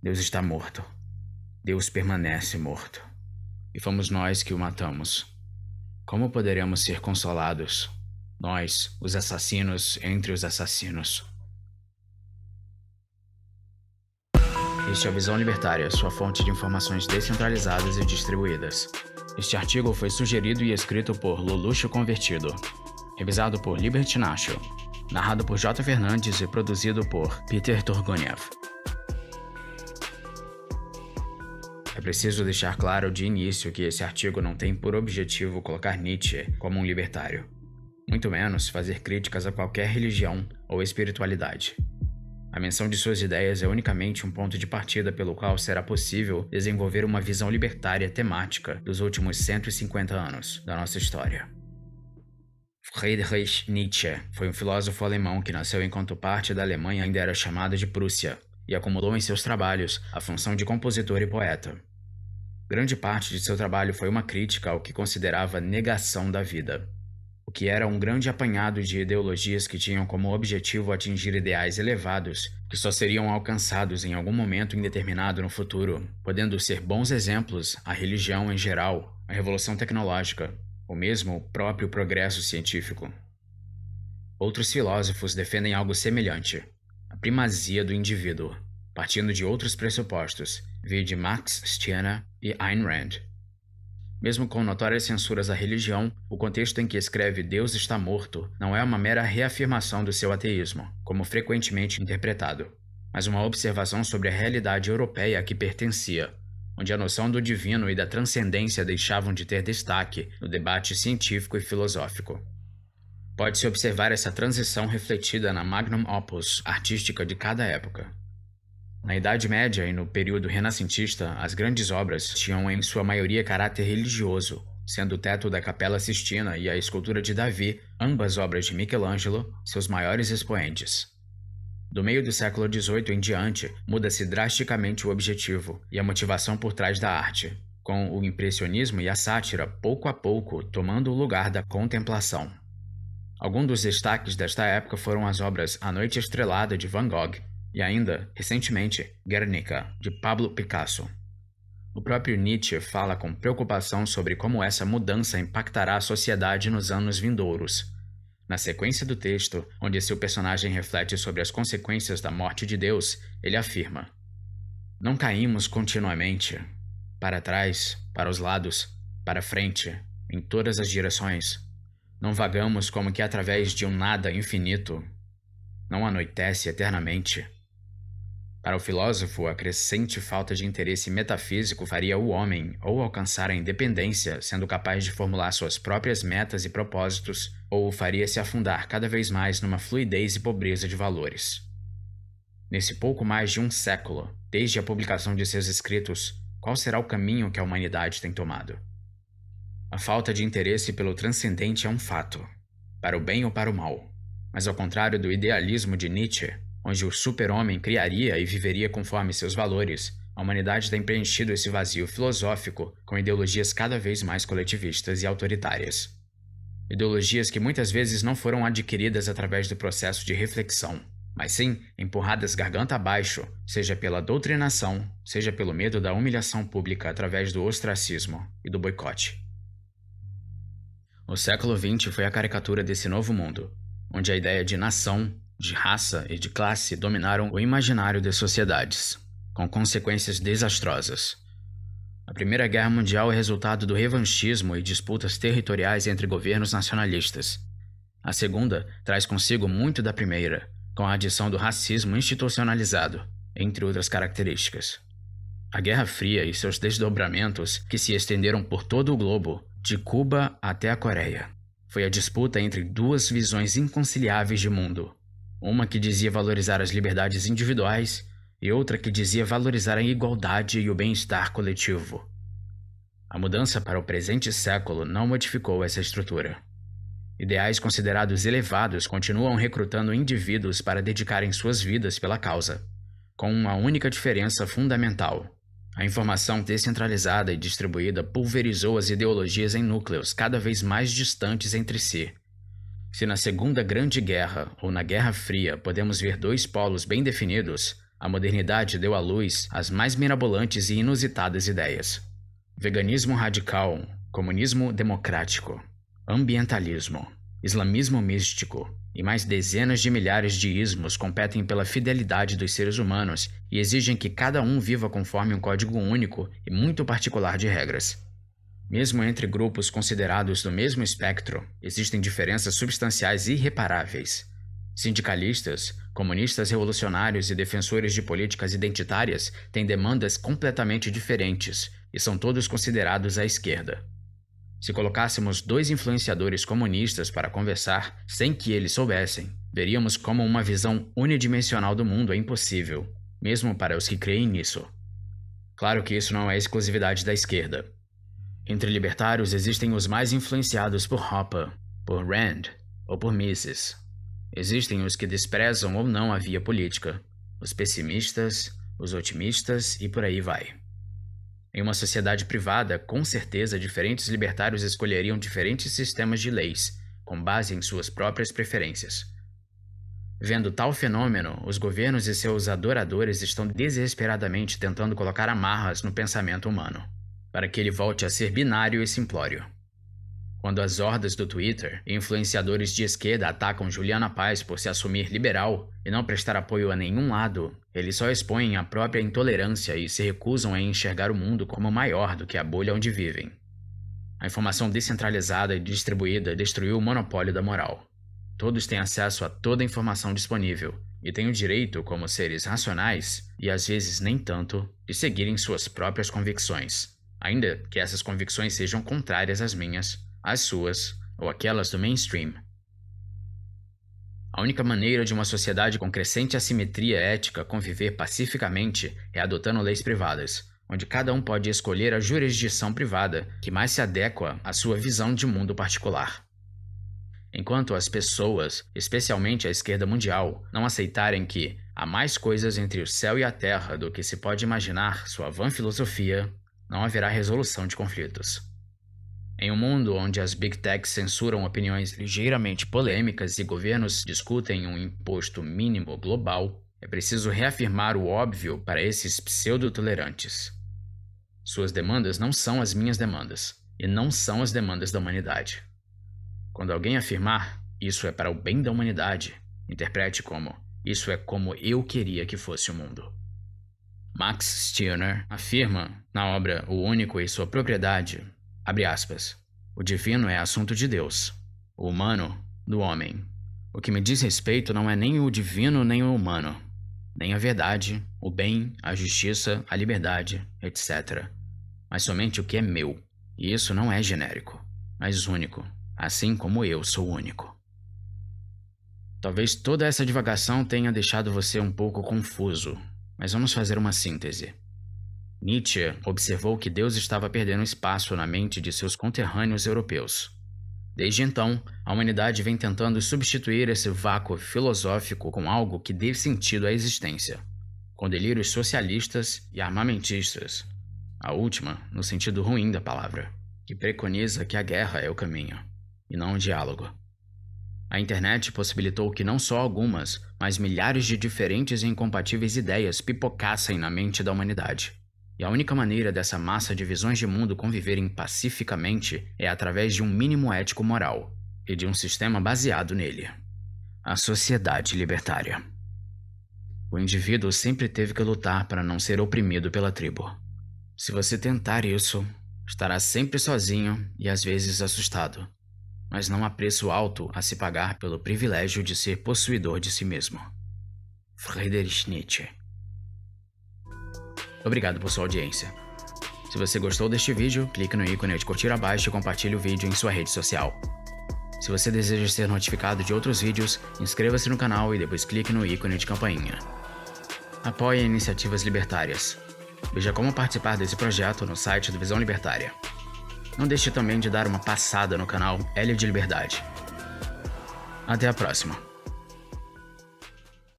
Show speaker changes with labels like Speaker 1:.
Speaker 1: Deus está morto. Deus permanece morto. E fomos nós que o matamos. Como poderemos ser consolados? Nós, os assassinos entre os assassinos. Este é a Visão Libertária, sua fonte de informações descentralizadas e distribuídas. Este artigo foi sugerido e escrito por Luluxo Convertido, revisado por Liberty Nacho, narrado por J. Fernandes e produzido por Peter Turguniev. É preciso deixar claro de início que esse artigo não tem por objetivo colocar Nietzsche como um libertário, muito menos fazer críticas a qualquer religião ou espiritualidade. A menção de suas ideias é unicamente um ponto de partida pelo qual será possível desenvolver uma visão libertária temática dos últimos 150 anos da nossa história. Friedrich Nietzsche foi um filósofo alemão que nasceu enquanto parte da Alemanha ainda era chamada de Prússia e acumulou em seus trabalhos a função de compositor e poeta. Grande parte de seu trabalho foi uma crítica ao que considerava negação da vida, o que era um grande apanhado de ideologias que tinham como objetivo atingir ideais elevados que só seriam alcançados em algum momento indeterminado no futuro, podendo ser bons exemplos a religião em geral, a revolução tecnológica, ou mesmo o próprio progresso científico. Outros filósofos defendem algo semelhante, a primazia do indivíduo, partindo de outros pressupostos, vide Max Stirner e Ayn Rand. Mesmo com notórias censuras à religião, o contexto em que escreve Deus está morto não é uma mera reafirmação do seu ateísmo, como frequentemente interpretado, mas uma observação sobre a realidade europeia a que pertencia, onde a noção do divino e da transcendência deixavam de ter destaque no debate científico e filosófico. Pode-se observar essa transição refletida na magnum opus artística de cada época. Na Idade Média e no período renascentista, as grandes obras tinham em sua maioria caráter religioso, sendo o teto da Capela Sistina e a escultura de Davi, ambas obras de Michelangelo, seus maiores expoentes. Do meio do século XVIII em diante, muda-se drasticamente o objetivo e a motivação por trás da arte, com o impressionismo e a sátira pouco a pouco tomando o lugar da contemplação. Alguns dos destaques desta época foram as obras A Noite Estrelada de Van Gogh e ainda, recentemente, Guernica, de Pablo Picasso. O próprio Nietzsche fala com preocupação sobre como essa mudança impactará a sociedade nos anos vindouros. Na sequência do texto, onde seu personagem reflete sobre as consequências da morte de Deus, ele afirma: "Não caímos continuamente, para trás, para os lados, para frente, em todas as direções. Não vagamos como que através de um nada infinito. Não anoitece eternamente." Para o filósofo, a crescente falta de interesse metafísico faria o homem ou alcançar a independência, sendo capaz de formular suas próprias metas e propósitos, ou o faria se afundar cada vez mais numa fluidez e pobreza de valores. Nesse pouco mais de um século, desde a publicação de seus escritos, qual será o caminho que a humanidade tem tomado? A falta de interesse pelo transcendente é um fato, para o bem ou para o mal, mas ao contrário do idealismo de Nietzsche, onde o super-homem criaria e viveria conforme seus valores, a humanidade tem preenchido esse vazio filosófico com ideologias cada vez mais coletivistas e autoritárias. Ideologias que muitas vezes não foram adquiridas através do processo de reflexão, mas sim empurradas garganta abaixo, seja pela doutrinação, seja pelo medo da humilhação pública através do ostracismo e do boicote. O século XX foi a caricatura desse novo mundo, onde a ideia de nação, de raça e de classe dominaram o imaginário das sociedades, com consequências desastrosas. A Primeira Guerra Mundial é resultado do revanchismo e disputas territoriais entre governos nacionalistas. A Segunda traz consigo muito da Primeira, com a adição do racismo institucionalizado, entre outras características. A Guerra Fria e seus desdobramentos, que se estenderam por todo o globo, de Cuba até a Coreia, foi a disputa entre duas visões inconciliáveis de mundo. Uma que dizia valorizar as liberdades individuais e outra que dizia valorizar a igualdade e o bem-estar coletivo. A mudança para o presente século não modificou essa estrutura. Ideais considerados elevados continuam recrutando indivíduos para dedicarem suas vidas pela causa, com uma única diferença fundamental: A informação descentralizada e distribuída pulverizou as ideologias em núcleos cada vez mais distantes entre si. Se na Segunda Grande Guerra ou na Guerra Fria podemos ver dois polos bem definidos, A modernidade deu à luz as mais mirabolantes e inusitadas ideias. Veganismo radical, comunismo democrático, ambientalismo, islamismo místico e mais dezenas de milhares de ismos competem pela fidelidade dos seres humanos e exigem que cada um viva conforme um código único e muito particular de regras. Mesmo entre grupos considerados do mesmo espectro, existem diferenças substanciais irreparáveis. Sindicalistas, comunistas revolucionários e defensores de políticas identitárias têm demandas completamente diferentes e são todos considerados à esquerda. Se colocássemos dois influenciadores comunistas para conversar sem que eles soubessem, veríamos como uma visão unidimensional do mundo é impossível, mesmo para os que creem nisso. Claro que isso não é exclusividade da esquerda. Entre libertários existem os mais influenciados por Hopper, por Rand ou por Mises. Existem os que desprezam ou não a via política, os pessimistas, os otimistas e por aí vai. Em uma sociedade privada, com certeza diferentes libertários escolheriam diferentes sistemas de leis, com base em suas próprias preferências. Vendo tal fenômeno, os governos e seus adoradores estão desesperadamente tentando colocar amarras no pensamento humano, para que ele volte a ser binário e simplório. Quando as hordas do Twitter e influenciadores de esquerda atacam Juliana Paz por se assumir liberal e não prestar apoio a nenhum lado, eles só expõem a própria intolerância e se recusam a enxergar o mundo como maior do que a bolha onde vivem. A informação descentralizada e distribuída destruiu o monopólio da moral. Todos têm acesso a toda a informação disponível e têm o direito, como seres racionais, e às vezes nem tanto, de seguirem suas próprias convicções, ainda que essas convicções sejam contrárias às minhas, às suas ou aquelas do mainstream. A única maneira de uma sociedade com crescente assimetria ética conviver pacificamente é adotando leis privadas, onde cada um pode escolher a jurisdição privada que mais se adequa à sua visão de mundo particular. Enquanto as pessoas, especialmente a esquerda mundial, não aceitarem que há mais coisas entre o céu e a terra do que se pode imaginar sua vã filosofia, não haverá resolução de conflitos. Em um mundo onde as Big Techs censuram opiniões ligeiramente polêmicas e governos discutem um imposto mínimo global, é preciso reafirmar o óbvio para esses pseudo-tolerantes. Suas demandas não são as minhas demandas, e não são as demandas da humanidade. Quando alguém afirmar, isso é para o bem da humanidade, interprete como, isso é como eu queria que fosse o mundo. Max Stirner afirma, na obra O Único e Sua Propriedade, abre aspas, o divino é assunto de Deus, o humano, do homem. O que me diz respeito não é nem o divino nem o humano, nem a verdade, o bem, a justiça, a liberdade, etc. Mas somente o que é meu, e isso não é genérico, mas único, assim como eu sou único. Talvez toda essa divagação tenha deixado você um pouco confuso, mas vamos fazer uma síntese. Nietzsche observou que Deus estava perdendo espaço na mente de seus conterrâneos europeus. Desde então, a humanidade vem tentando substituir esse vácuo filosófico com algo que dê sentido à existência, com delírios socialistas e armamentistas, a última no sentido ruim da palavra, que preconiza que a guerra é o caminho, e não o diálogo. A internet possibilitou que não só algumas, mas milhares de diferentes e incompatíveis ideias pipocassem na mente da humanidade. E a única maneira dessa massa de visões de mundo conviverem pacificamente é através de um mínimo ético-moral e de um sistema baseado nele. A sociedade libertária. O indivíduo sempre teve que lutar para não ser oprimido pela tribo. Se você tentar isso, estará sempre sozinho e às vezes assustado. Mas não há preço alto a se pagar pelo privilégio de ser possuidor de si mesmo. Friedrich Nietzsche. Obrigado por sua audiência. Se você gostou deste vídeo, clique no ícone de curtir abaixo e compartilhe o vídeo em sua rede social. Se você deseja ser notificado de outros vídeos, inscreva-se no canal e depois clique no ícone de campainha. Apoie iniciativas libertárias. Veja como participar desse projeto no site do Visão Libertária. Não deixe também de dar uma passada no canal Hélio de Liberdade. Até a próxima.